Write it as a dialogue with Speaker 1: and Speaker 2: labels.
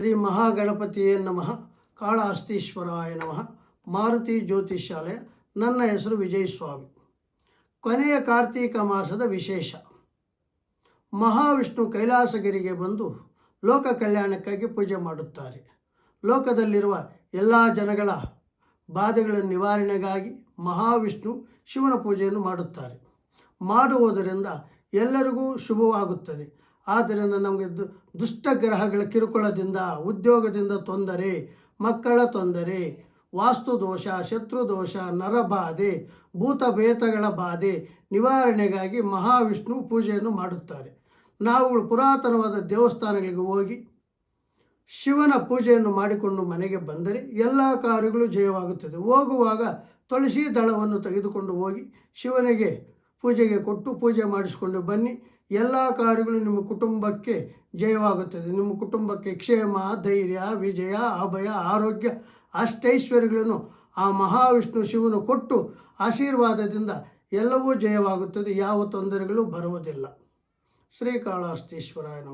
Speaker 1: ಶ್ರೀ ಮಹಾಗಣಪತಿಯೇ ನಮಃ. ಕಾಳಹಸ್ತೀಶ್ವರಾಯ ನಮಃ. ಮಾರುತಿ ಜ್ಯೋತಿಷ್ಯಾಲಯ. ನನ್ನ ಹೆಸರು ವಿಜಯಸ್ವಾಮಿ. ಕೊನೆಯ ಕಾರ್ತೀಕ ಮಾಸದ ವಿಶೇಷ. ಮಹಾವಿಷ್ಣು ಕೈಲಾಸಗಿರಿಗೆ ಬಂದು ಲೋಕ ಕಲ್ಯಾಣಕ್ಕಾಗಿ ಪೂಜೆ ಮಾಡುತ್ತಾರೆ. ಲೋಕದಲ್ಲಿರುವ ಎಲ್ಲ ಜನಗಳ ಬಾಧೆಗಳ ನಿವಾರಣೆಗಾಗಿ ಮಹಾವಿಷ್ಣು ಶಿವನ ಪೂಜೆಯನ್ನು ಮಾಡುತ್ತಾರೆ. ಮಾಡುವುದರಿಂದ ಎಲ್ಲರಿಗೂ ಶುಭವಾಗುತ್ತದೆ. ಆದ್ದರಿಂದ ನಮಗೆ ದುಷ್ಟ ಗ್ರಹಗಳ ಕಿರುಕುಳದಿಂದ, ಉದ್ಯೋಗದಿಂದ ತೊಂದರೆ, ಮಕ್ಕಳ ತೊಂದರೆ, ವಾಸ್ತುದೋಷ, ಶತ್ರುದೋಷ, ನರಬಾಧೆ, ಭೂತಬೇತಗಳ ಬಾಧೆ ನಿವಾರಣೆಗಾಗಿ ಮಹಾವಿಷ್ಣು ಪೂಜೆಯನ್ನು ಮಾಡುತ್ತಾರೆ. ನಾವುಗಳು ಪುರಾತನವಾದ ದೇವಸ್ಥಾನಗಳಿಗೆ ಹೋಗಿ ಶಿವನ ಪೂಜೆಯನ್ನು ಮಾಡಿಕೊಂಡು ಮನೆಗೆ ಬಂದರೆ ಎಲ್ಲ ಕಾರ್ಯಗಳು ಜಯವಾಗುತ್ತದೆ. ಹೋಗುವಾಗ ತುಳಸಿ ದಳವನ್ನು ತೆಗೆದುಕೊಂಡು ಹೋಗಿ ಶಿವನಿಗೆ ಪೂಜೆಗೆ ಕೊಟ್ಟು ಪೂಜೆ ಮಾಡಿಸಿಕೊಂಡು ಬನ್ನಿ. ಎಲ್ಲ ಕಾರ್ಯಗಳು ನಿಮ್ಮ ಕುಟುಂಬಕ್ಕೆ ಜಯವಾಗುತ್ತದೆ. ನಿಮ್ಮ ಕುಟುಂಬಕ್ಕೆ ಕ್ಷೇಮ, ಧೈರ್ಯ, ವಿಜಯ, ಅಭಯ, ಆರೋಗ್ಯ, ಅಷ್ಟೈಶ್ವರ್ಯಗಳನ್ನು ಆ ಮಹಾವಿಷ್ಣು ಶಿವನು ಕೊಟ್ಟು ಆಶೀರ್ವಾದದಿಂದ ಎಲ್ಲವೂ ಜಯವಾಗುತ್ತದೆ. ಯಾವ ತೊಂದರೆಗಳು ಬರುವುದಿಲ್ಲ. ಶ್ರೀಕಾಳಹಸ್ತೀಶ್ವರಾಯ ನಮಃ.